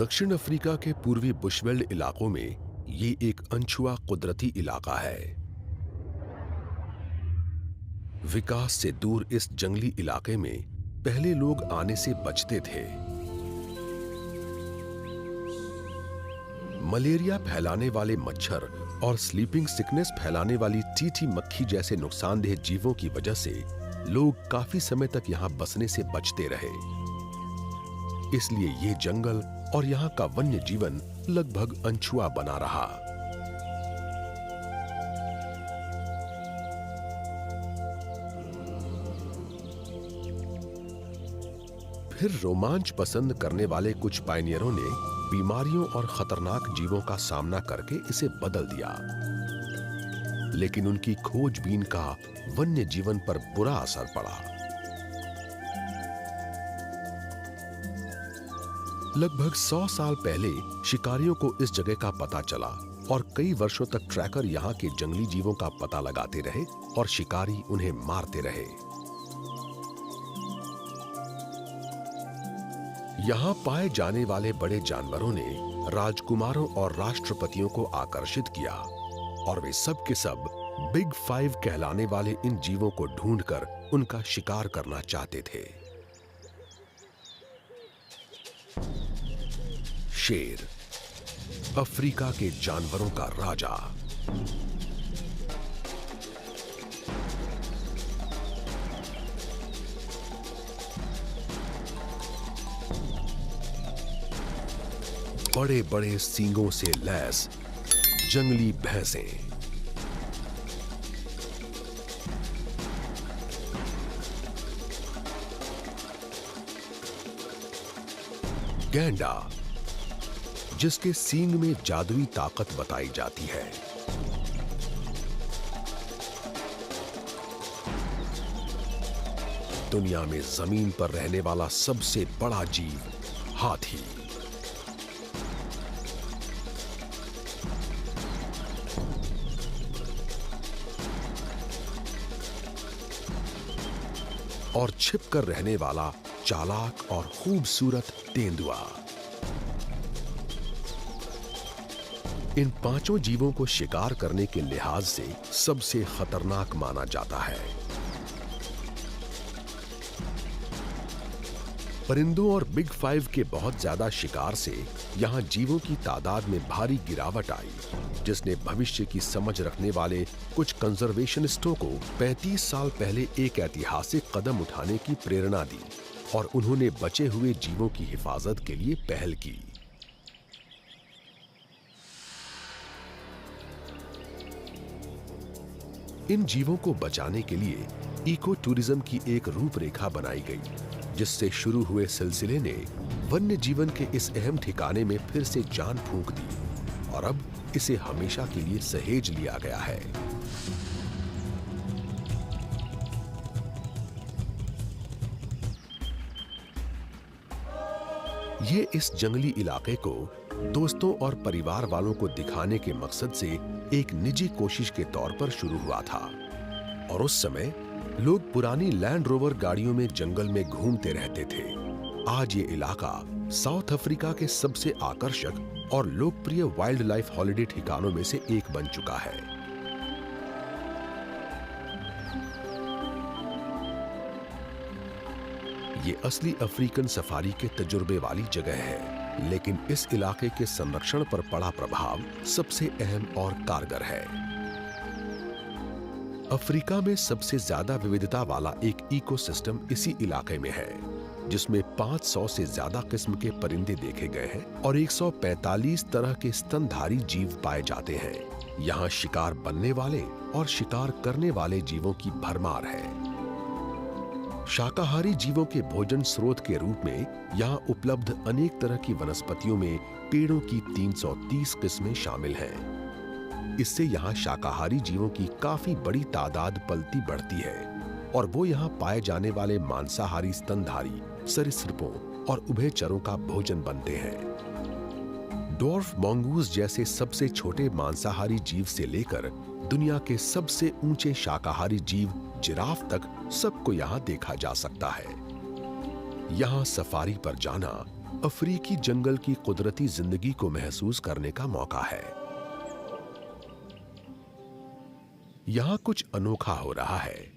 दक्षिण अफ्रीका के पूर्वी बुशवेल्ड इलाकों में ये एक अनछुआ कुदरती इलाका है। विकास से दूर इस जंगली इलाके में पहले लोग आने से बचते थे। मलेरिया फैलाने वाले मच्छर और स्लीपिंग सिकनेस फैलाने वाली चींटी मक्खी जैसे नुकसानदेह जीवों की वजह से लोग काफी समय तक यहां बसने से बचते रहे। इसलिए ये जंगल और यहाँ का वन्य जीवन लगभग अनछुआ बना रहा। फिर रोमांच पसंद करने वाले कुछ पायनियरों ने बीमारियों और खतरनाक जीवों का सामना करके इसे बदल दिया, लेकिन उनकी खोजबीन का वन्य जीवन पर बुरा असर पड़ा। लगभग 100 साल पहले शिकारियों को इस जगह का पता चला और कई वर्षों तक ट्रैकर यहाँ के जंगली जीवों का पता लगाते रहे और शिकारी उन्हें मारते रहे। यहाँ पाए जाने वाले बड़े जानवरों ने राजकुमारों और राष्ट्रपतियों को आकर्षित किया और वे सब के सब बिग 5 कहलाने वाले इन जीवों को ढूंढकर उनका शिकार करना चाहते थे। शेर, अफ्रीका के जानवरों का राजा। बड़े बड़े सींगों से लैस जंगली भैंसें, गैंडा जिसके सींग में जादुई ताकत बताई जाती है, दुनिया में जमीन पर रहने वाला सबसे बड़ा जीव हाथी, और छिपकर रहने वाला चालाक और खूबसूरत तेंदुआ। इन पांचों जीवों को शिकार करने के लिहाज से सबसे खतरनाक माना जाता है। परिंदों और बिग 5 के बहुत ज्यादा शिकार से यहां जीवों की तादाद में भारी गिरावट आई, जिसने भविष्य की समझ रखने वाले कुछ कंजर्वेशनिस्टों को 35 साल पहले एक ऐतिहासिक कदम उठाने की प्रेरणा दी और उन्होंने बचे हुए जीवों की हिफाजत के लिए पहल की। इन जीवों को बचाने के लिए इको टूरिज्म की एक रूपरेखा बनाई गई, जिससे शुरू हुए सिलसिले ने वन्य जीवन के इस अहम ठिकाने में फिर से जान फूंक दी और अब इसे हमेशा के लिए सहेज लिया गया है। ये इस जंगली इलाके को दोस्तों और परिवार वालों को दिखाने के मकसद से एक निजी कोशिश के तौर पर शुरू हुआ था और उस समय लोग पुरानी लैंड रोवर गाड़ियों में जंगल में घूमते रहते थे। आज ये इलाका साउथ अफ्रीका के सबसे आकर्षक और लोकप्रिय वाइल्ड लाइफ हॉलिडे ठिकानों में से एक बन चुका है। ये असली अफ्रीकन सफारी के तजुर्बे वाली जगह है, लेकिन इस इलाके के संरक्षण पर पड़ा प्रभाव सबसे अहम और कारगर है। अफ्रीका में सबसे ज्यादा विविधता वाला एक इकोसिस्टम इसी इलाके में है, जिसमें 500 से ज्यादा किस्म के परिंदे देखे गए हैं और 145 तरह के स्तनधारी जीव पाए जाते हैं। यहाँ शिकार बनने वाले और शिकार करने वाले जीवों की भरमार है। शाकाहारी जीवों के भोजन स्रोत के रूप में यहाँ उपलब्ध अनेक तरह की वनस्पतियों में पेड़ों की 330 किस्में शामिल हैं। इससे यहाँ शाकाहारी जीवों की काफी बड़ी तादाद पलती बढ़ती है और वो यहाँ पाए जाने वाले मांसाहारी स्तनधारी सरीसृपों और उभयचरों का भोजन बनते हैं। डॉर्फ मंगूस जैसे सबसे छोटे मांसाहारी जीव से लेकर दुनिया के सबसे ऊंचे शाकाहारी जीव जिराफ तक सबको यहाँ देखा जा सकता है। यहाँ सफारी पर जाना अफ्रीकी जंगल की कुदरती जिंदगी को महसूस करने का मौका है। यहां कुछ अनोखा हो रहा है।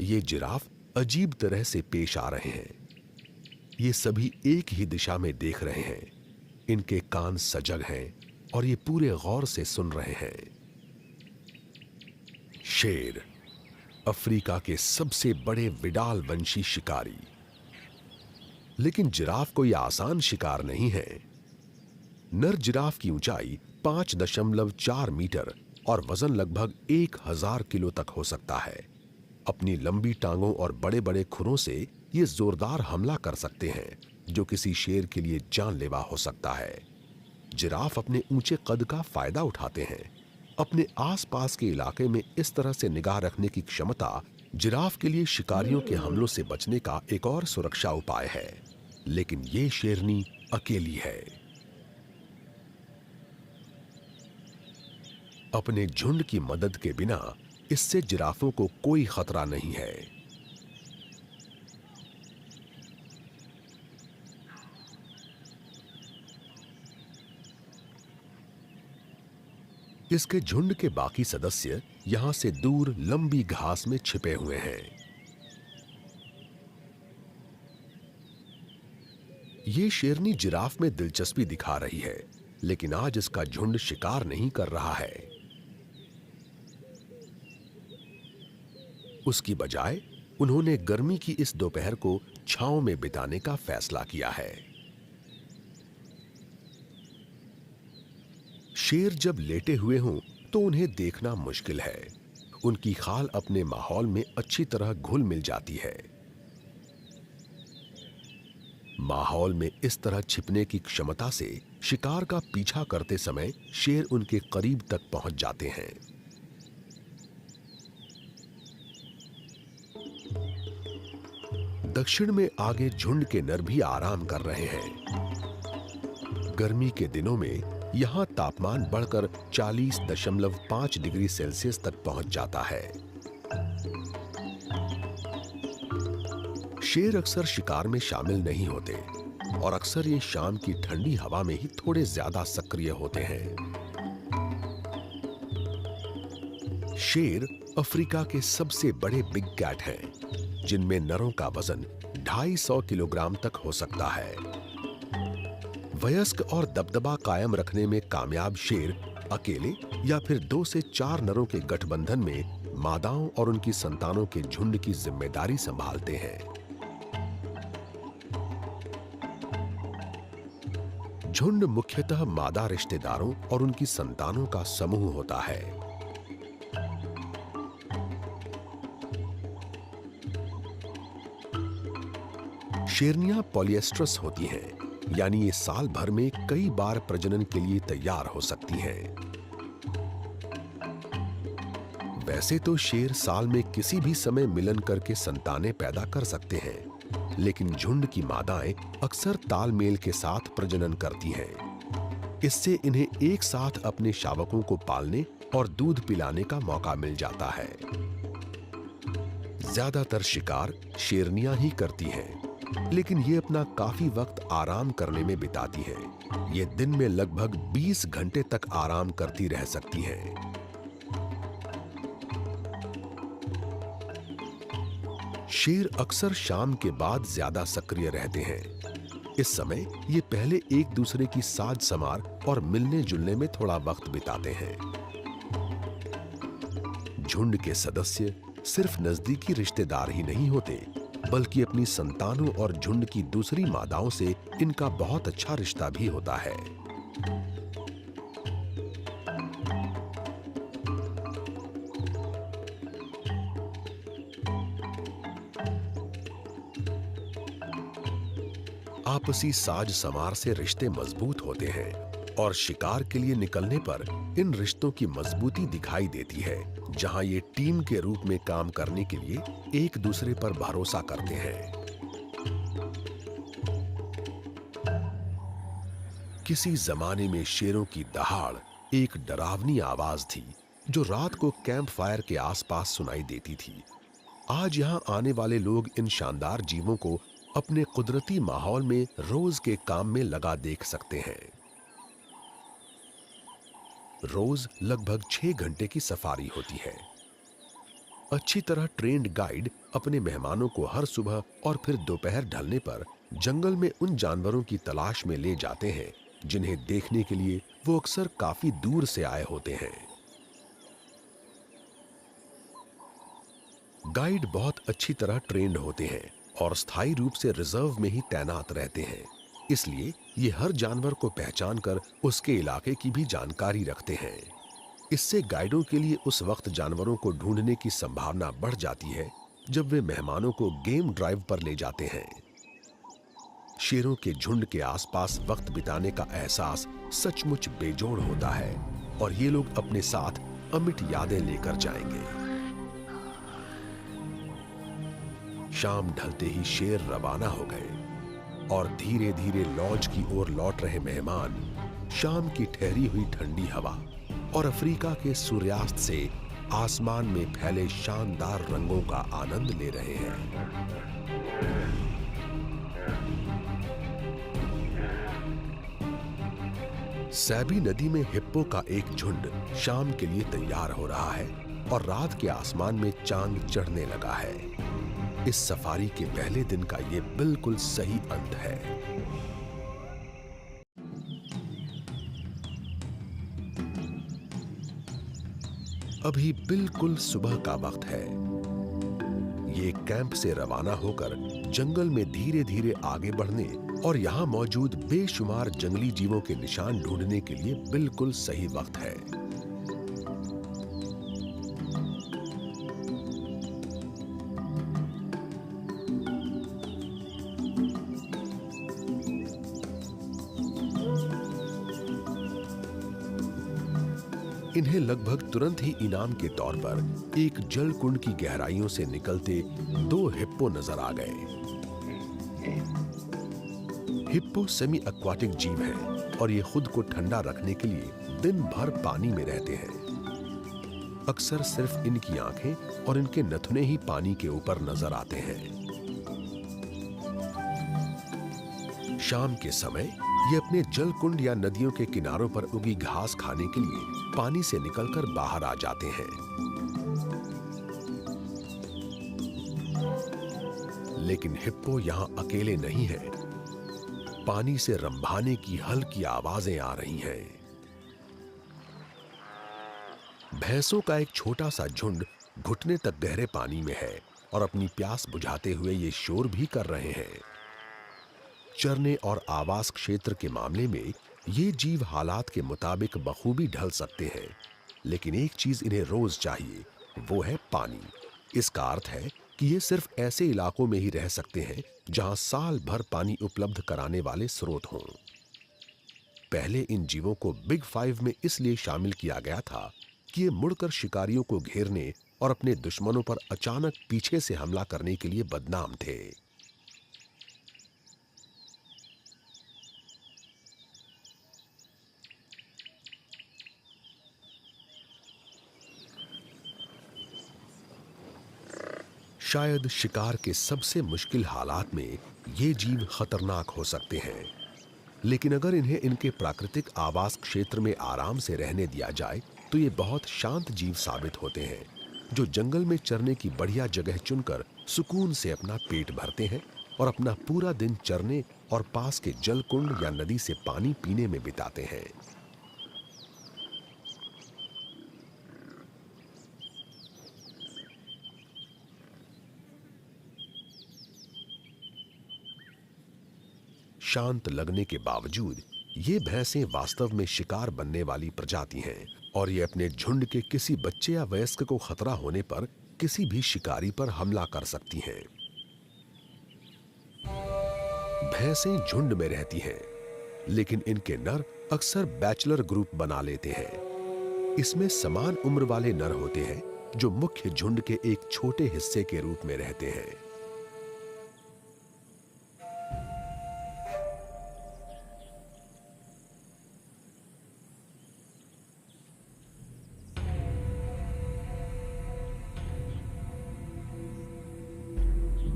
ये जिराफ अजीब तरह से पेश आ रहे हैं। ये सभी एक ही दिशा में देख रहे हैं। इनके कान सजग हैं और ये पूरे गौर से सुन रहे हैं। शेर, अफ्रीका के सबसे बड़े विडाल वंशी शिकारी। लेकिन जिराफ कोई आसान शिकार नहीं है। नर जिराफ की ऊंचाई 5.4 मीटर और वजन लगभग 1000 किलो तक हो सकता है। अपनी लंबी टांगों और बड़े बड़े खुरों से ये जोरदार हमला कर सकते हैं, जो किसी शेर के लिए जानलेवा हो सकता है। जिराफ अपने ऊंचे कद का फायदा उठाते हैं। अपने आसपास के इलाके में इस तरह से निगाह रखने की क्षमता जिराफ के लिए शिकारियों के हमलों से बचने का एक और सुरक्षा उपाय है। लेकिन ये शेरनी अकेली है। अपने झुंड की मदद के बिना इससे जिराफों को कोई खतरा नहीं है। इसके झुंड के बाकी सदस्य यहां से दूर लंबी घास में छिपे हुए हैं। ये शेरनी जिराफ में दिलचस्पी दिखा रही है, लेकिन आज इसका झुंड शिकार नहीं कर रहा है। उसकी बजाय उन्होंने गर्मी की इस दोपहर को छांव में बिताने का फैसला किया है। शेर जब लेटे हुए हों तो उन्हें देखना मुश्किल है। उनकी खाल अपने माहौल में अच्छी तरह घुल मिल जाती है। माहौल में इस तरह छिपने की क्षमता से शिकार का पीछा करते समय शेर उनके करीब तक पहुंच जाते हैं। दक्षिण में आगे झुंड के नर भी आराम कर रहे हैं। गर्मी के दिनों में यहां तापमान बढ़कर 40.5 डिग्री सेल्सियस तक पहुंच जाता है। शेर अक्सर शिकार में शामिल नहीं होते और अक्सर ये शाम की ठंडी हवा में ही थोड़े ज्यादा सक्रिय होते हैं। शेर अफ्रीका के सबसे बड़े बिग कैट हैं, जिनमें नरों का वजन 250 किलोग्राम तक हो सकता है। वयस्क और दबदबा कायम रखने में कामयाब शेर अकेले या फिर 2 से 4 नरों के गठबंधन में मादाओं और उनकी संतानों के झुंड की जिम्मेदारी संभालते हैं। झुंड मुख्यतः मादा रिश्तेदारों और उनकी संतानों का समूह होता है। शेरनियां पॉलिएस्ट्रस होती हैं, यानी ये साल भर में कई बार प्रजनन के लिए तैयार हो सकती हैं। वैसे तो शेर साल में किसी भी समय मिलन करके संतानें पैदा कर सकते हैं, लेकिन झुंड की मादाएं अक्सर तालमेल के साथ प्रजनन करती हैं। इससे इन्हें एक साथ अपने शावकों को पालने और दूध पिलाने का मौका मिल जाता है। ज्यादातर शिकार शेरनियां ही करती हैं, लेकिन ये अपना काफी वक्त आराम करने में बिताती हैं। ये दिन में लगभग 20 घंटे तक आराम करती रह सकती हैं। शेर अक्सर शाम के बाद ज्यादा सक्रिय रहते हैं। इस समय ये पहले एक दूसरे की साज संवार और मिलने जुलने में थोड़ा वक्त बिताते हैं। झुंड के सदस्य सिर्फ नजदीकी रिश्तेदार ही नहीं होते, बल्कि अपनी संतानों और झुंड की दूसरी मादाओं से इनका बहुत अच्छा रिश्ता भी होता है। आपसी साज संवार से रिश्ते मजबूत होते हैं और शिकार के लिए निकलने पर इन रिश्तों की मजबूती दिखाई देती है, जहां ये टीम के रूप में काम करने के लिए एक दूसरे पर भरोसा करते हैं। किसी जमाने में शेरों की दहाड़ एक डरावनी आवाज थी, जो रात को कैंप फायर के आसपास सुनाई देती थी। आज यहां आने वाले लोग इन शानदार जीवों को अपने कुदरती माहौल में रोज के काम में लगा देख सकते हैं। रोज लगभग 6 घंटे की सफारी होती है। अच्छी तरह ट्रेन्ड गाइड अपने मेहमानों को हर सुबह और फिर दोपहर ढलने पर जंगल में उन जानवरों की तलाश में ले जाते हैं जिन्हें देखने के लिए वो अक्सर काफी दूर से आए होते हैं। गाइड बहुत अच्छी तरह ट्रेन्ड होते हैं और स्थायी रूप से रिजर्व में ही तैनात रहते हैं, इसलिए ये हर जानवर को पहचान कर उसके इलाके की भी जानकारी रखते हैं। इससे गाइडों के लिए उस वक्त जानवरों को ढूंढने की संभावना बढ़ जाती है जब वे मेहमानों को गेम ड्राइव पर ले जाते हैं। शेरों के झुंड के आसपास वक्त बिताने का एहसास सचमुच बेजोड़ होता है और ये लोग अपने साथ अमिट यादें लेकर जाएंगे। शाम ढलते ही शेर रवाना हो गए और धीरे धीरे लॉज की ओर लौट रहे मेहमान शाम की ठहरी हुई ठंडी हवा और अफ्रीका के सूर्यास्त से आसमान में फैले शानदार रंगों का आनंद ले रहे हैं। सैबी नदी में हिप्पो का एक झुंड शाम के लिए तैयार हो रहा है और रात के आसमान में चांद चढ़ने लगा है। इस सफारी के पहले दिन का ये बिल्कुल सही अंत है। अभी बिल्कुल सुबह का वक्त है। ये कैंप से रवाना होकर जंगल में धीरे धीरे आगे बढ़ने और यहाँ मौजूद बेशुमार जंगली जीवों के निशान ढूंढने के लिए बिल्कुल सही वक्त है। इन्हें लगभग तुरंत ही इनाम के तौर पर एक जल कुंड की गहराइयों से निकलते 2 हिप्पो नजर आ गए। हिप्पो सेमी एक्वाटिक जीव हैं और ये खुद को ठंडा रखने के लिए दिन भर पानी में रहते हैं। अक्सर सिर्फ इनकी आंखें और इनके नथुने ही पानी के ऊपर नजर आते हैं। शाम के समय ये अपने जल कुंड या नदियों के किनारों पर उगी घास खाने के लिए पानी से निकलकर बाहर आ जाते हैं। लेकिन हिप्पो यहां अकेले नहीं है। पानी से रंभाने की हल्की आवाजें आ रही हैं। भैंसों का एक छोटा सा झुंड घुटने तक गहरे पानी में है और अपनी प्यास बुझाते हुए ये शोर भी कर रहे हैं। चरने और आवास क्षेत्र के मामले में ये जीव हालात के मुताबिक बखूबी ढल सकते हैं, लेकिन एक चीज इन्हें रोज चाहिए, वो है पानी। इसका अर्थ है कि ये सिर्फ ऐसे इलाकों में ही रह सकते हैं जहां साल भर पानी उपलब्ध कराने वाले स्रोत हों। पहले इन जीवों को बिग 5 में इसलिए शामिल किया गया था कि ये मुड़कर शिकारियों को घेरने और अपने दुश्मनों पर अचानक पीछे से हमला करने के लिए बदनाम थे। शायद शिकार के सबसे मुश्किल हालात में ये जीव खतरनाक हो सकते हैं, लेकिन अगर इन्हें इनके प्राकृतिक आवास क्षेत्र में आराम से रहने दिया जाए तो ये बहुत शांत जीव साबित होते हैं, जो जंगल में चरने की बढ़िया जगह चुनकर सुकून से अपना पेट भरते हैं और अपना पूरा दिन चरने और पास के जल कुंड या नदी से पानी पीने में बिताते हैं। शांत लगने के बावजूद ये भैंसें वास्तव में शिकार बनने वाली प्रजाति हैं और ये अपने झुंड के किसी बच्चे या वयस्क को खतरा होने पर किसी भी शिकारी पर हमला कर सकती हैं। भैंसें झुंड में रहती हैं, लेकिन इनके नर अक्सर बैचलर ग्रुप बना लेते हैं। इसमें समान उम्र वाले नर होते हैं जो मुख्य झुंड के एक छोटे हिस्से के रूप में रहते हैं।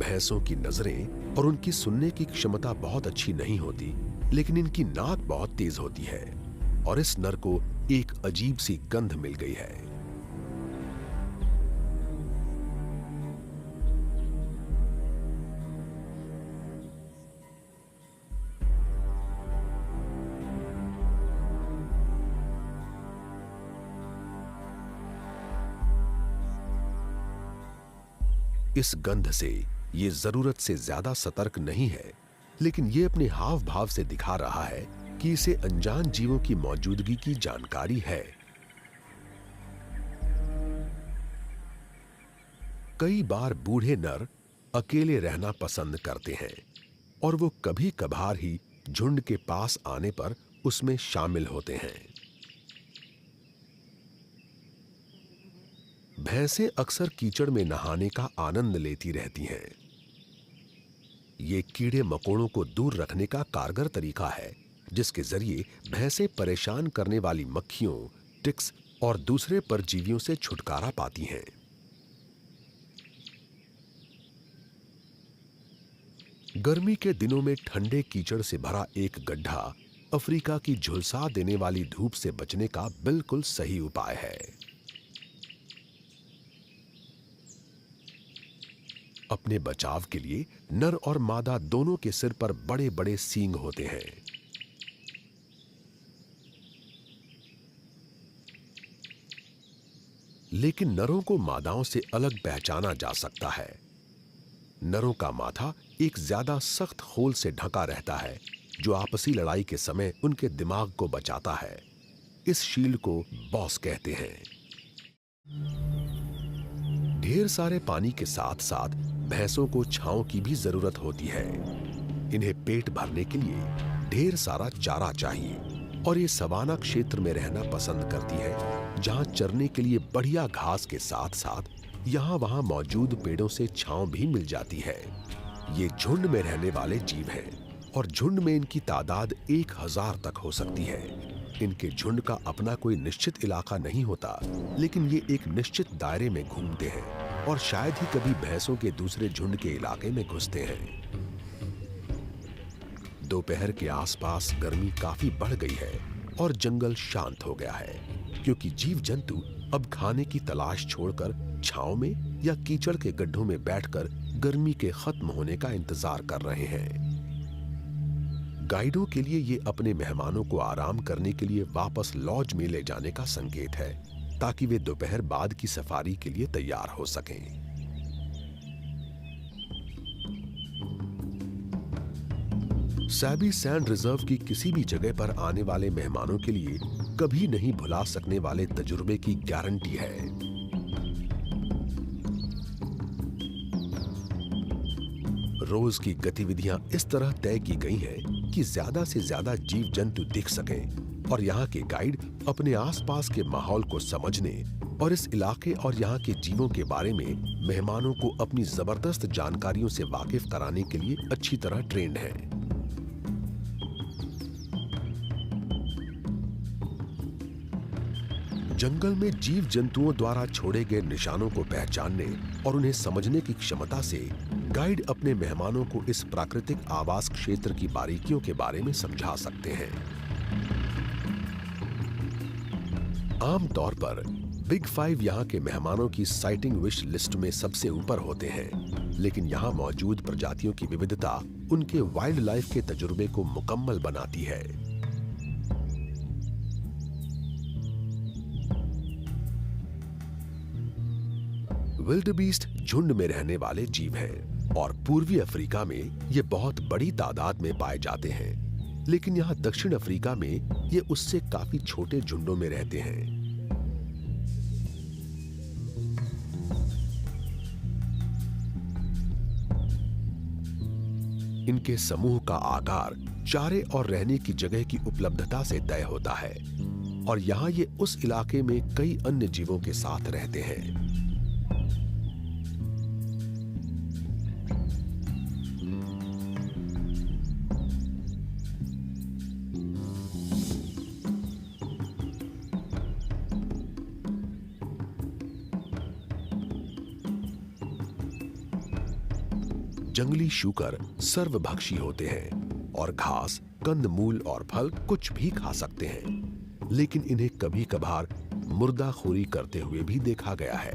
भैंसों की नजरें और उनकी सुनने की क्षमता बहुत अच्छी नहीं होती, लेकिन इनकी नाक बहुत तेज होती है और इस नर को एक अजीब सी गंध मिल गई है। इस गंध से ये जरूरत से ज्यादा सतर्क नहीं है, लेकिन ये अपने हाव भाव से दिखा रहा है कि इसे अनजान जीवों की मौजूदगी की जानकारी है। कई बार बूढ़े नर अकेले रहना पसंद करते हैं और वो कभी कभार ही झुंड के पास आने पर उसमें शामिल होते हैं। भैंसें अक्सर कीचड़ में नहाने का आनंद लेती रहती हैं। ये कीड़े मकोड़ों को दूर रखने का कारगर तरीका है, जिसके जरिए भैंसें परेशान करने वाली मक्खियों, टिक्स और दूसरे परजीवियों से छुटकारा पाती हैं। गर्मी के दिनों में ठंडे कीचड़ से भरा एक गड्ढा अफ्रीका की झुलसा देने वाली धूप से बचने का बिल्कुल सही उपाय है। अपने बचाव के लिए नर और मादा दोनों के सिर पर बड़े बड़े सींग होते हैं। लेकिन नरों को मादाओं से अलग पहचाना जा सकता है। नरों का माथा एक ज्यादा सख्त खोल से ढका रहता है, जो आपसी लड़ाई के समय उनके दिमाग को बचाता है। इस शील्ड को बॉस कहते हैं। ढेर सारे पानी के साथ साथ भैंसों को छांव की भी जरूरत होती है। इन्हें पेट भरने के लिए ढेर सारा चारा चाहिए और ये सवाना क्षेत्र में रहना पसंद करती है, जहां चरने के लिए बढ़िया घास के साथ साथ यहाँ वहां मौजूद पेड़ों से छांव भी मिल जाती है। ये झुंड में रहने वाले जीव हैं और झुंड में इनकी तादाद 1000 तक हो सकती है। इनके झुंड का अपना कोई निश्चित इलाका नहीं होता, लेकिन ये एक निश्चित दायरे में घूमते हैं और शायद ही कभी भैंसों के दूसरे झुंड के इलाके में घुसते हैं। दोपहर के आसपास गर्मी काफी बढ़ गई है और जंगल शांत हो गया है, क्योंकि जीव जंतु अब खाने की तलाश छोड़कर छांव में या कीचड़ के गड्ढों में बैठकर गर्मी के खत्म होने का इंतजार कर रहे हैं। गाइडों के लिए ये अपने मेहमानों को आराम करने के लिए वापस लॉज में ले जाने का संकेत है, ताकि वे दोपहर बाद की सफारी के लिए तैयार हो सकें। सैबी सैंड रिजर्व की किसी भी जगह पर आने वाले मेहमानों के लिए कभी नहीं भुला सकने वाले तजुर्बे की गारंटी है। रोज की गतिविधियां इस तरह तय की गई हैं कि ज्यादा से ज्यादा जीव जंतु दिख सकें और यहाँ के गाइड अपने आसपास के माहौल को समझने और इस इलाके और यहाँ के जीवों के बारे में मेहमानों को अपनी जबरदस्त जानकारियों से वाकिफ कराने के लिए अच्छी तरह ट्रेंड हैं। जंगल में जीव जंतुओं द्वारा छोड़े गए निशानों को पहचानने और उन्हें समझने की क्षमता से गाइड अपने मेहमानों को इस प्राकृतिक आवास क्षेत्र की बारीकियों के बारे में समझा सकते हैं। आमतौर पर बिग 5 यहाँ के मेहमानों की साइटिंग विश लिस्ट में सबसे ऊपर होते हैं, लेकिन यहाँ मौजूद प्रजातियों की विविधता उनके वाइल्ड लाइफ के तजुर्बे को मुकम्मल बनाती है। विल्डबीस्ट झुंड में रहने वाले जीव हैं और पूर्वी अफ्रीका में ये बहुत बड़ी तादाद में पाए जाते हैं, लेकिन यहाँ दक्षिण अफ्रीका में ये उससे काफी छोटे झुंडों में रहते हैं। इनके समूह का आकार चारे और रहने की जगह की उपलब्धता से तय होता है और यहाँ ये उस इलाके में कई अन्य जीवों के साथ रहते हैं। जंगली शूकर सर्वभक्षी होते हैं और घास, कंदमूल और फल कुछ भी खा सकते हैं, लेकिन इन्हें कभी कभार मुर्दाखोरी करते हुए भी देखा गया है।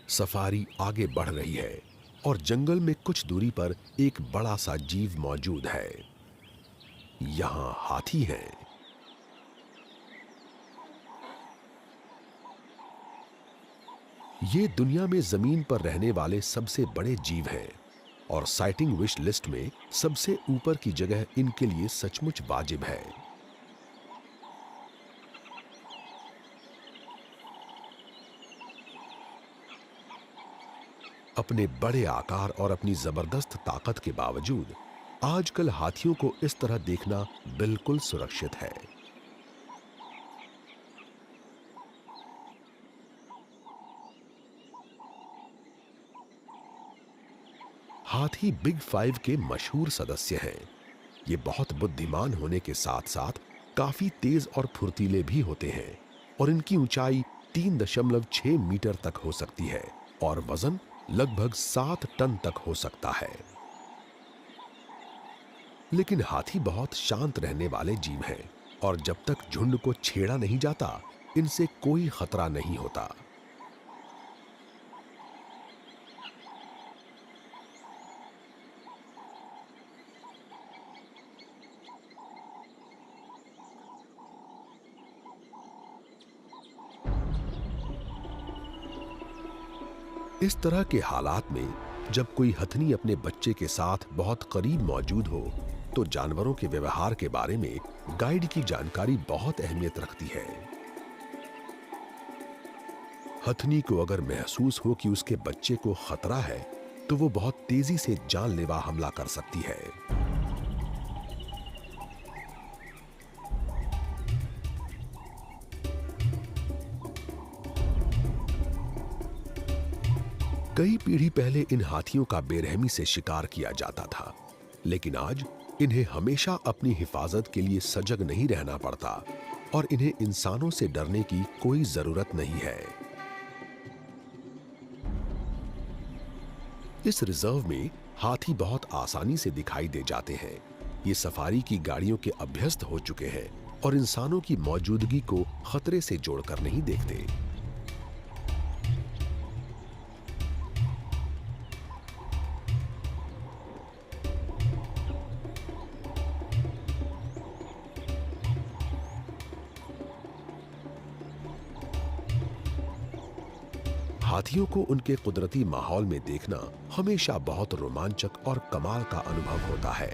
सफारी आगे बढ़ रही है और जंगल में कुछ दूरी पर एक बड़ा सा जीव मौजूद है। यहां हाथी है। ये दुनिया में जमीन पर रहने वाले सबसे बड़े जीव हैं और साइटिंग विश लिस्ट में सबसे ऊपर की जगह इनके लिए सचमुच वाजिब है। अपने बड़े आकार और अपनी जबरदस्त ताकत के बावजूद आजकल हाथियों को इस तरह देखना बिल्कुल सुरक्षित है। हाथी बिग 5 के मशहूर सदस्य हैं। ये बहुत बुद्धिमान होने के साथ साथ काफी तेज और फुर्तीले भी होते हैं और इनकी ऊंचाई 3.6 मीटर तक हो सकती है और वजन लगभग 7 टन तक हो सकता है। लेकिन हाथी बहुत शांत रहने वाले जीव हैं और जब तक झुंड को छेड़ा नहीं जाता, इनसे कोई खतरा नहीं होता। इस तरह के हालात में जब कोई हथनी अपने बच्चे के साथ बहुत करीब मौजूद हो, तो जानवरों के व्यवहार के बारे में गाइड की जानकारी बहुत अहमियत रखती है। हथनी को अगर महसूस हो कि उसके बच्चे को खतरा है, तो वो बहुत तेजी से जानलेवा हमला कर सकती है। कई पीढ़ी पहले इन हाथियों का बेरहमी से शिकार किया जाता था, लेकिन आज इन्हें हमेशा अपनी हिफाजत के लिए सजग नहीं रहना पड़ता और इन्हें इंसानों से डरने की कोई जरूरत नहीं है। इस रिजर्व में हाथी बहुत आसानी से दिखाई दे जाते हैं। ये सफारी की गाड़ियों के अभ्यस्त हो चुके हैं और इंसानों की मौजूदगी को खतरे से जोड़कर नहीं देखते। हाथियों को उनके कुदरती माहौल में देखना हमेशा बहुत रोमांचक और कमाल का अनुभव होता है।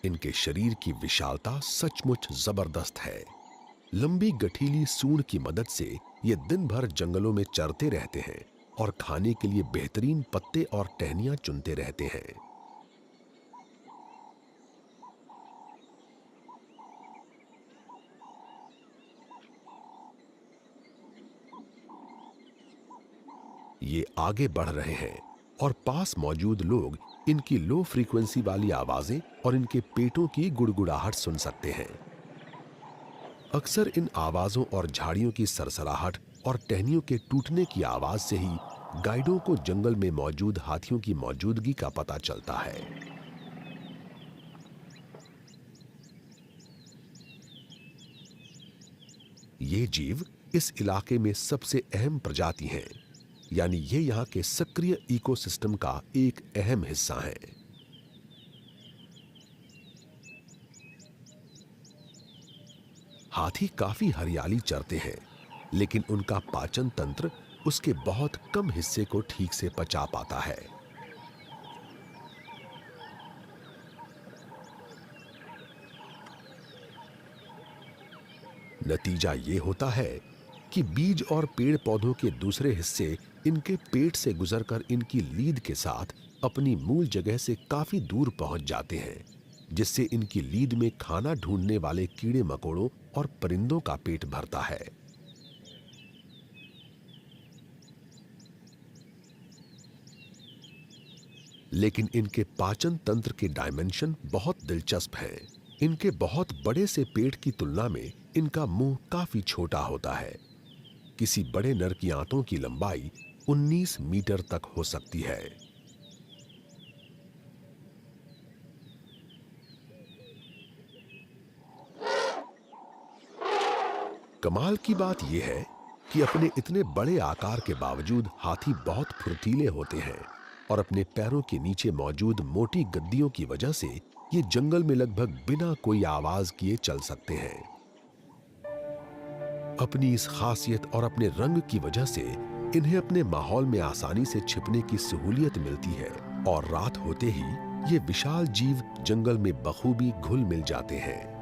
इनके शरीर की विशालता सचमुच जबरदस्त है। लंबी गठीली सूंड की मदद से ये दिन भर जंगलों में चरते रहते हैं और खाने के लिए बेहतरीन पत्ते और टहनियां चुनते रहते हैं। ये आगे बढ़ रहे हैं और पास मौजूद लोग इनकी लो फ्रीक्वेंसी वाली आवाजें और इनके पेटों की गुड़गुड़ाहट सुन सकते हैं। अक्सर इन आवाजों और झाड़ियों की सरसराहट और टहनियों के टूटने की आवाज से ही गाइडों को जंगल में मौजूद हाथियों की मौजूदगी का पता चलता है। ये जीव इस इलाके में सबसे अहम प्रजाति हैं, यानी ये यहाँ के सक्रिय इकोसिस्टम का एक अहम हिस्सा है। हाथी काफी हरियाली चरते हैं, लेकिन उनका पाचन तंत्र उसके बहुत कम हिस्से को ठीक से पचा पाता है। नतीजा ये होता है कि बीज और पेड़ पौधों के दूसरे हिस्से इनके पेट से गुजरकर इनकी लीद के साथ अपनी मूल जगह से काफी दूर पहुंच जाते हैं, जिससे इनकी लीद में खाना ढूंढने वाले कीड़े मकोड़ों और परिंदों का पेट भरता है। लेकिन इनके पाचन तंत्र के डायमेंशन बहुत दिलचस्प हैं। इनके बहुत बड़े से पेट की तुलना में इनका मुंह काफी छोटा होता है। किसी बड़े नर की आंतों की लंबाई 19 मीटर तक हो सकती है। कमाल की बात यह है कि अपने इतने बड़े आकार के बावजूद हाथी बहुत फुर्तीले होते हैं और अपने पैरों के नीचे मौजूद मोटी गद्दियों की वजह से ये जंगल में लगभग बिना कोई आवाज किए चल सकते हैं। अपनी इस खासियत और अपने रंग की वजह से इन्हें अपने माहौल में आसानी से छिपने की सहूलियत मिलती है और रात होते ही ये विशाल जीव जंगल में बखूबी घुल मिल जाते हैं।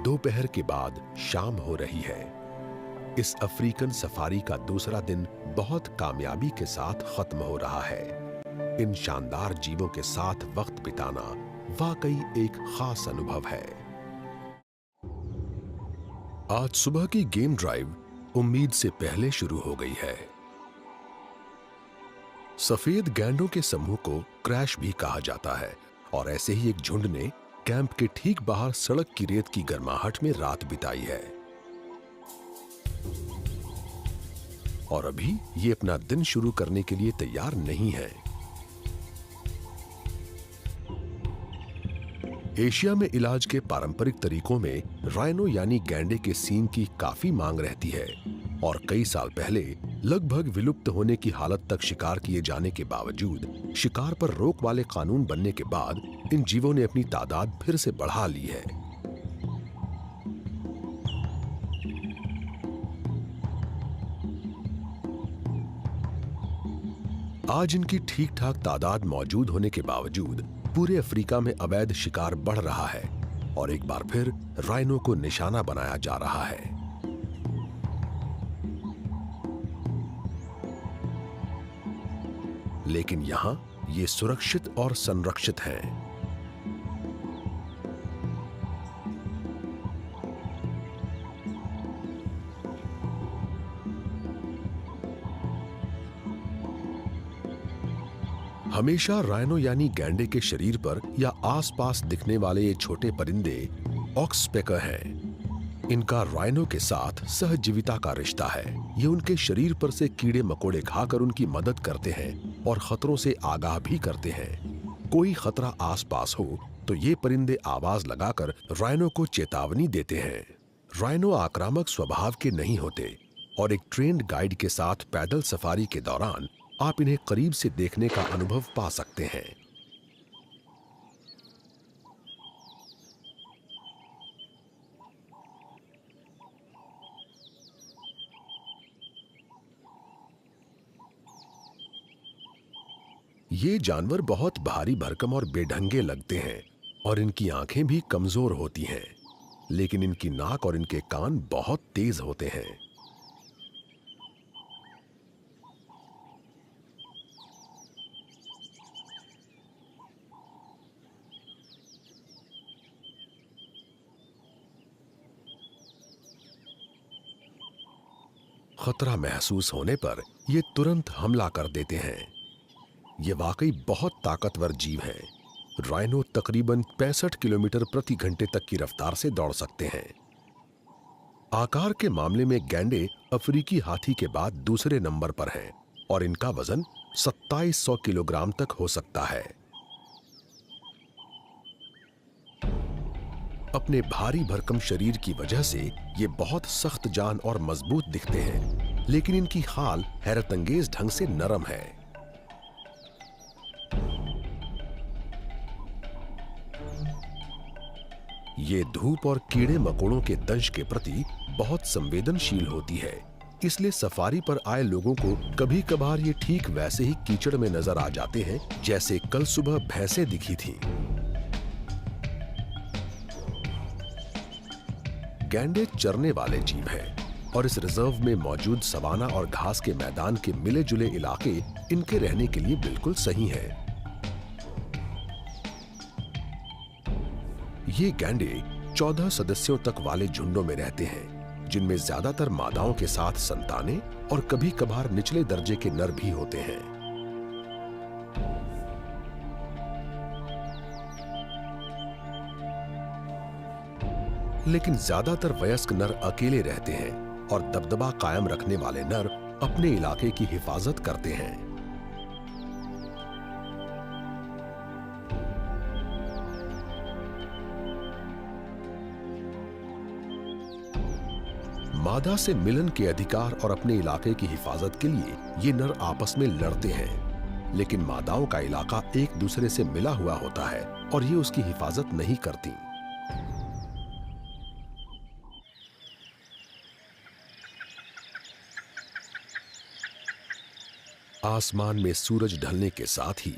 दोपहर के बाद शाम हो रही है। इस अफ्रीकन सफारी का दूसरा दिन बहुत कामयाबी के साथ खत्म हो रहा है। इन शानदार जीवों के साथ वक्त बिताना वाकई एक खास अनुभव है। आज सुबह की गेम ड्राइव उम्मीद से पहले शुरू हो गई है। सफेद गैंडों के समूह को क्रैश भी कहा जाता है और ऐसे ही एक झुंड ने कैंप के ठीक बाहर सड़क की रेत की गर्माहट में रात बिताई है और अभी ये अपना दिन शुरू करने के लिए तैयार नहीं है। एशिया में इलाज के पारंपरिक तरीकों में राइनो यानी गैंडे के सींग की काफी मांग रहती है और कई साल पहले लगभग विलुप्त होने की हालत तक शिकार किए जाने के बावजूद शिकार पर रोक वाले कानून बनने के बाद इन जीवों ने अपनी तादाद फिर से बढ़ा ली है। आज इनकी ठीक ठाक तादाद मौजूद होने के बावजूद पूरे अफ्रीका में अवैध शिकार बढ़ रहा है और एक बार फिर राइनो को निशाना बनाया जा रहा है। लेकिन यहां ये सुरक्षित और संरक्षित हैं। हमेशा राइनो यानी गैंडे के शरीर पर या आसपास दिखने वाले ये छोटे परिंदे ऑक्सपेकर हैं। इनका राइनो के साथ सहजीविता का रिश्ता है। ये उनके शरीर पर से कीड़े मकोड़े खाकर उनकी मदद करते हैं और खतरों से आगाह भी करते हैं। कोई खतरा आसपास हो तो ये परिंदे आवाज लगाकर राइनो को चेतावनी देते हैं। राइनो आक्रामक स्वभाव के नहीं होते और एक ट्रेन्ड गाइड के साथ पैदल सफारी के दौरान आप इन्हें करीब से देखने का अनुभव पा सकते हैं। ये जानवर बहुत भारी भरकम और बेढंगे लगते हैं और इनकी आंखें भी कमजोर होती हैं, लेकिन इनकी नाक और इनके कान बहुत तेज होते हैं। खतरा महसूस होने पर ये तुरंत हमला कर देते हैं। ये वाकई बहुत ताकतवर जीव हैं। राइनो तकरीबन 65 किलोमीटर प्रति घंटे तक की रफ्तार से दौड़ सकते हैं। आकार के मामले में गैंडे अफ्रीकी हाथी के बाद दूसरे नंबर पर हैं और इनका वजन 2700 किलोग्राम तक हो सकता है। अपने भारी भरकम शरीर की वजह से ये बहुत सख्त जान और मजबूत दिखते हैं, लेकिन इनकी खाल हैरतअंगेज ढंग से नरम है। ये धूप और कीड़े मकोड़ों के दंश के प्रति बहुत संवेदनशील होती है, इसलिए सफारी पर आए लोगों को कभी कभार ये ठीक वैसे ही कीचड़ में नजर आ जाते हैं जैसे कल सुबह भैंसें दिखी थीं। गैंडे चरने वाले जीव हैं और इस रिजर्व में मौजूद सवाना और घास के मैदान के मिले जुले इलाके इनके रहने के लिए बिल्कुल सही हैं। ये गैंडे 14 सदस्यों तक वाले झुंडों में रहते हैं, जिनमें ज्यादातर मादाओं के साथ संतानें और कभी कभार निचले दर्जे के नर भी होते हैं। लेकिन ज्यादातर वयस्क नर अकेले रहते हैं और दबदबा कायम रखने वाले नर अपने इलाके की हिफाजत करते हैं। मादा से मिलन के अधिकार और अपने इलाके की हिफाजत के लिए ये नर आपस में लड़ते हैं, लेकिन मादाओं का इलाका एक दूसरे से मिला हुआ होता है और ये उसकी हिफाजत नहीं करती। आसमान में सूरज ढलने के साथ ही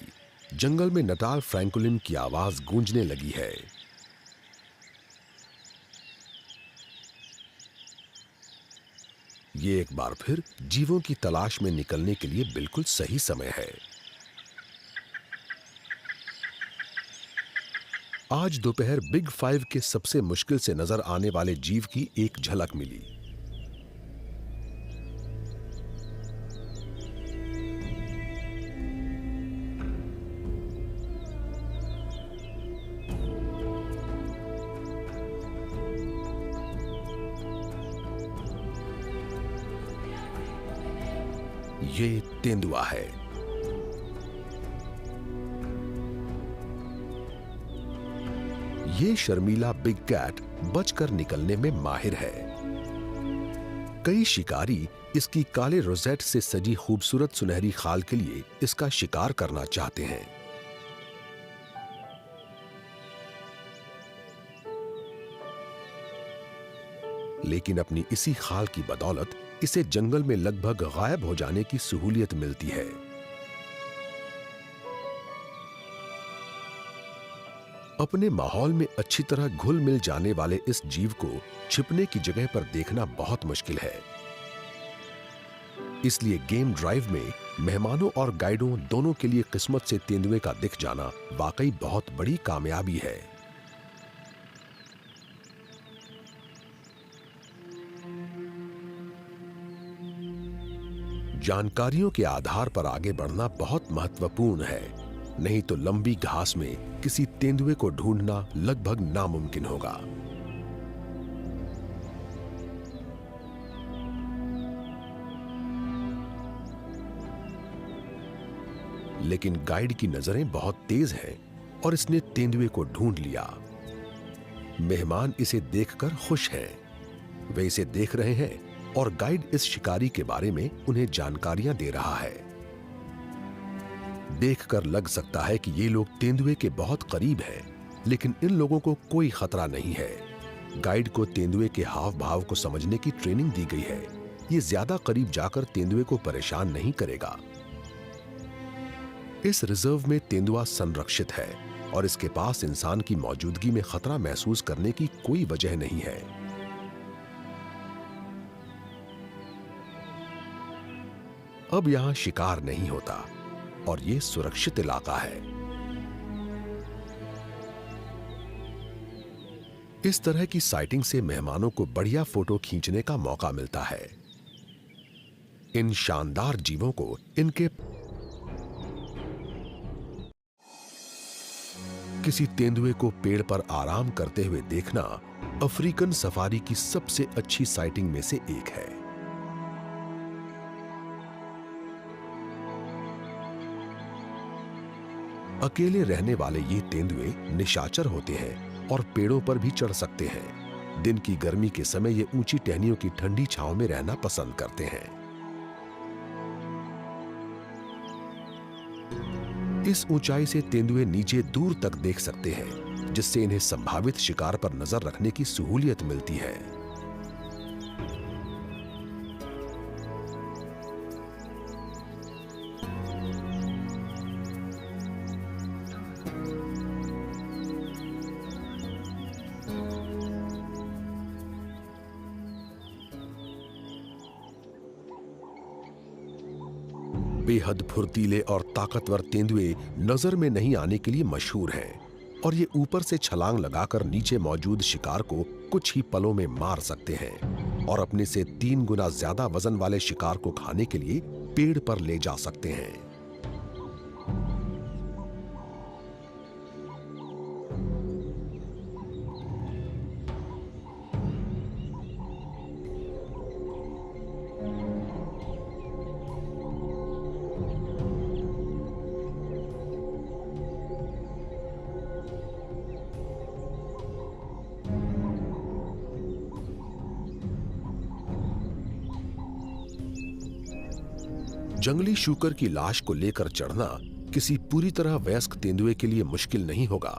जंगल में नटाल फ्रैंकोलिन की आवाज गूंजने लगी है। ये एक बार फिर जीवों की तलाश में निकलने के लिए बिल्कुल सही समय है। आज दोपहर बिग 5 के सबसे मुश्किल से नजर आने वाले जीव की एक झलक मिली। ये तेंदुआ है। ये शर्मीला बिग कैट बचकर निकलने में माहिर है। कई शिकारी इसकी काले रोजेट से सजी खूबसूरत सुनहरी खाल के लिए इसका शिकार करना चाहते हैं। लेकिन अपनी इसी खाल की बदौलत इसे जंगल में लगभग गायब हो जाने की सहूलियत मिलती है। अपने माहौल में अच्छी तरह घुल मिल जाने वाले इस जीव को छिपने की जगह पर देखना बहुत मुश्किल है। इसलिए गेम ड्राइव में मेहमानों और गाइडों दोनों के लिए किस्मत से तेंदुए का दिख जाना वाकई बहुत बड़ी कामयाबी है। जानकारियों के आधार पर आगे बढ़ना बहुत महत्वपूर्ण है, नहीं तो लंबी घास में किसी तेंदुए को ढूंढना लगभग नामुमकिन होगा। लेकिन गाइड की नजरें बहुत तेज हैं और इसने तेंदुए को ढूंढ लिया। मेहमान इसे देखकर खुश हैं। वे इसे देख रहे हैं और गाइड इस शिकारी के बारे में उन्हें जानकारियां दे रहा है। देखकर लग सकता है कि ये लोग तेंदुए के बहुत करीब हैं, लेकिन इन लोगों को कोई खतरा नहीं है। गाइड को तेंदुए के हाव भाव को समझने की ट्रेनिंग दी गई है। ये ज्यादा करीब जाकर तेंदुए को परेशान नहीं करेगा। इस रिजर्व में तेंदुआ संरक्षित है और इसके पास इंसान की मौजूदगी में खतरा महसूस करने की कोई वजह नहीं है। अब यहां शिकार नहीं होता और ये सुरक्षित इलाका है। इस तरह की साइटिंग से मेहमानों को बढ़िया फोटो खींचने का मौका मिलता है। इन शानदार जीवों को इनके किसी तेंदुए को पेड़ पर आराम करते हुए देखना अफ्रीकन सफारी की सबसे अच्छी साइटिंग में से एक है। अकेले रहने वाले ये तेंदुए निशाचर होते हैं और पेड़ों पर भी चढ़ सकते हैं। दिन की गर्मी के समय ये ऊंची टहनियों की ठंडी छांव में रहना पसंद करते हैं। इस ऊंचाई से तेंदुए नीचे दूर तक देख सकते हैं, जिससे इन्हें संभावित शिकार पर नजर रखने की सहूलियत मिलती है। बेहद फुर्तीले और ताकतवर तेंदुए नजर में नहीं आने के लिए मशहूर हैं और ये ऊपर से छलांग लगाकर नीचे मौजूद शिकार को कुछ ही पलों में मार सकते हैं। और अपने से 3 गुना ज्यादा वजन वाले शिकार को खाने के लिए पेड़ पर ले जा सकते हैं। जंगली शूकर की लाश को लेकर चढ़ना किसी पूरी तरह वयस्क तेंदुए के लिए मुश्किल नहीं होगा।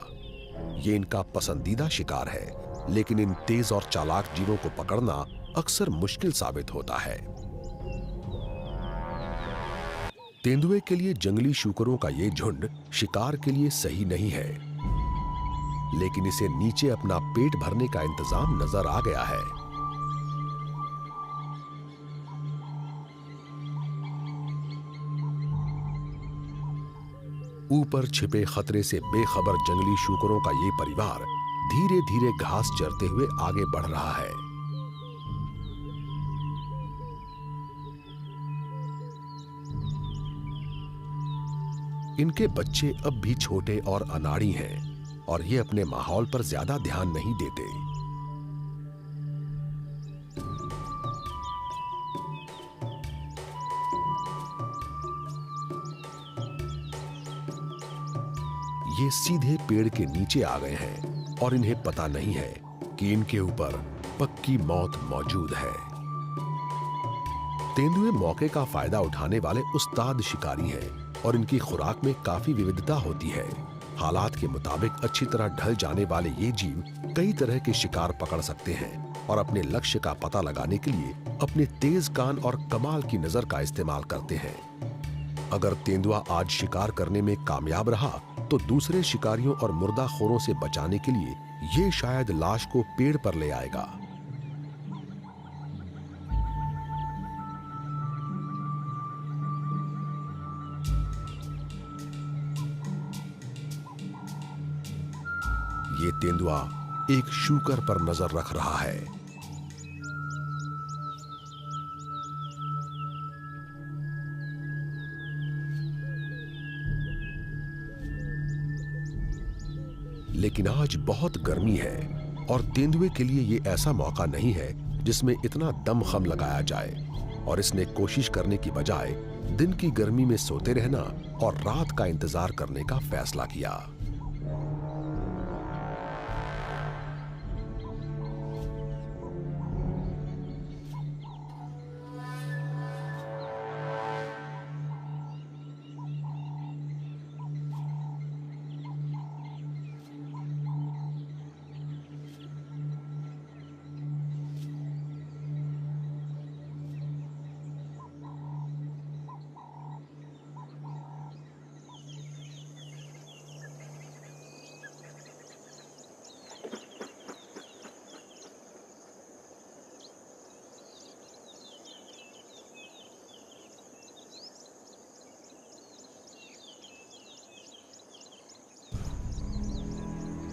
ये इनका पसंदीदा शिकार है, लेकिन इन तेज और चालाक जीवों को पकड़ना अक्सर मुश्किल साबित होता है। तेंदुए के लिए जंगली शूकरों का ये झुंड शिकार के लिए सही नहीं है, लेकिन इसे नीचे अपना पेट भरने का इंतजाम नजर आ गया है। ऊपर छिपे खतरे से बेखबर जंगली शूकरों का ये परिवार धीरे धीरे घास चरते हुए आगे बढ़ रहा है। इनके बच्चे अब भी छोटे और अनाड़ी हैं और ये अपने माहौल पर ज्यादा ध्यान नहीं देते। ये सीधे पेड़ के नीचे आ गए हैं और इन्हें पता नहीं है कि इनके ऊपर पक्की मौत मौजूद है। तेंदुए मौके का फायदा उठाने वाले उस्ताद शिकारी हैं और इनकी खुराक में काफी विविधता होती है। हालात के मुताबिक अच्छी तरह ढल जाने वाले ये जीव कई तरह के शिकार पकड़ सकते हैं और अपने लक्ष्य का पता लगाने के लिए अपने तेज कान और कमाल की नजर का इस्तेमाल करते हैं। अगर तेंदुआ आज शिकार करने में कामयाब रहा तो दूसरे शिकारियों और मुर्दाखोरों से बचाने के लिए ये शायद लाश को पेड़ पर ले आएगा। ये तेंदुआ एक शूकर पर नजर रख रहा है। लेकिन आज बहुत गर्मी है और तेंदुए के लिए ये ऐसा मौका नहीं है जिसमें इतना दमखम लगाया जाए, और इसने कोशिश करने की बजाय दिन की गर्मी में सोते रहना और रात का इंतजार करने का फैसला किया।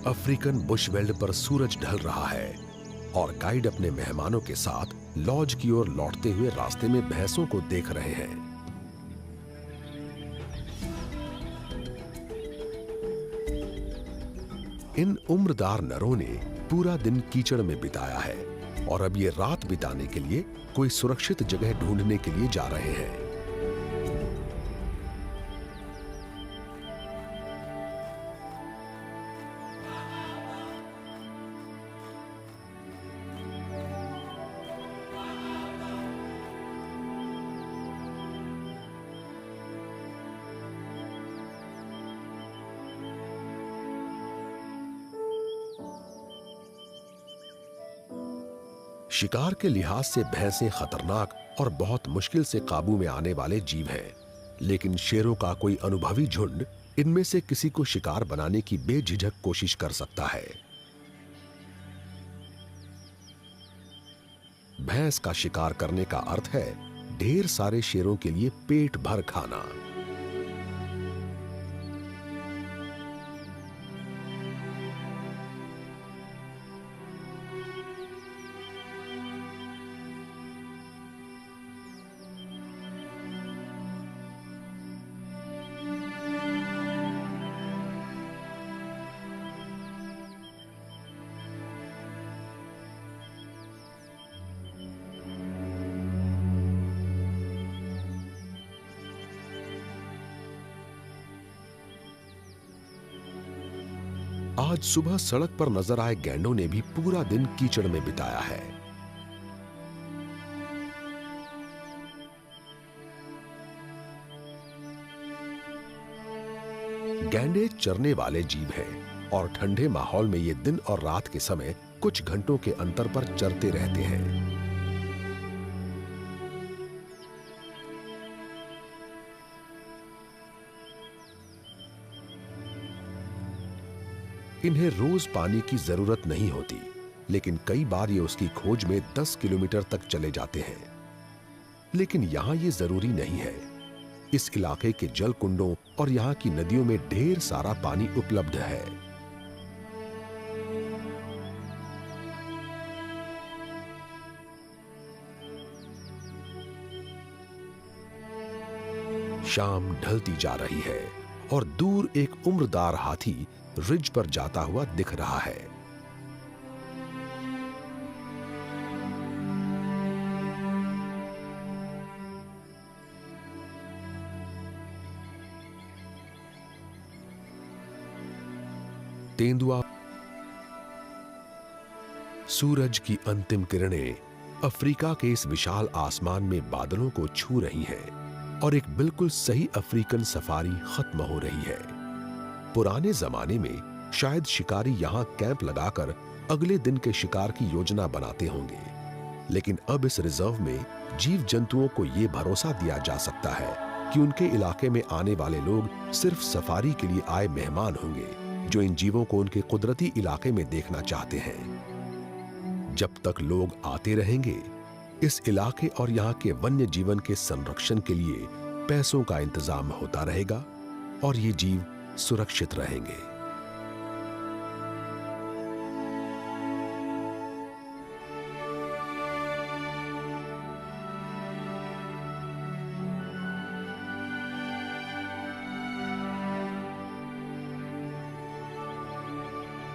अफ्रीकन बुशवेल्ड पर सूरज ढल रहा है और गाइड अपने मेहमानों के साथ लॉज की ओर लौटते हुए रास्ते में भैंसों को देख रहे हैं। इन उम्रदार नरों ने पूरा दिन कीचड़ में बिताया है और अब ये रात बिताने के लिए कोई सुरक्षित जगह ढूंढने के लिए जा रहे हैं। शिकार के लिहाज से भैंसें खतरनाक और बहुत मुश्किल से काबू में आने वाले जीव हैं, लेकिन शेरों का कोई अनुभवी झुंड इनमें से किसी को शिकार बनाने की बेझिझक कोशिश कर सकता है। भैंस का शिकार करने का अर्थ है ढेर सारे शेरों के लिए पेट भर खाना। आज सुबह सड़क पर नजर आए गैंडों ने भी पूरा दिन कीचड़ में बिताया है। गैंडे चरने वाले जीव हैं और ठंडे माहौल में ये दिन और रात के समय कुछ घंटों के अंतर पर चरते रहते हैं। इन्हें रोज पानी की जरूरत नहीं होती, लेकिन कई बार ये उसकी खोज में 10 किलोमीटर तक चले जाते हैं। लेकिन यहां ये जरूरी नहीं है। इस इलाके के जल कुंडों और यहाँ की नदियों में ढेर सारा पानी उपलब्ध है। शाम ढलती जा रही है और दूर एक उम्रदार हाथी रिज पर जाता हुआ दिख रहा है। तेंदुआ। सूरज की अंतिम किरणें अफ्रीका के इस विशाल आसमान में बादलों को छू रही हैं और एक बिल्कुल सही अफ्रीकन सफारी खत्म हो रही है। पुराने जमाने में शायद शिकारी यहां कैंप लगाकर अगले दिन के शिकार की योजना बनाते होंगे, लेकिन अब इस रिजर्व में जीव जंतुओं को यह भरोसा दिया जा सकता है कि उनके इलाके में आने वाले लोग सिर्फ सफारी के लिए आए मेहमान होंगे, जो इन जीवों को उनके कुदरती इलाके में देखना चाहते हैं। जब तक लोग आते रहेंगे, इस इलाके और यहाँ के वन्य जीवन के संरक्षण के लिए पैसों का इंतजाम होता रहेगा और ये जीव सुरक्षित रहेंगे।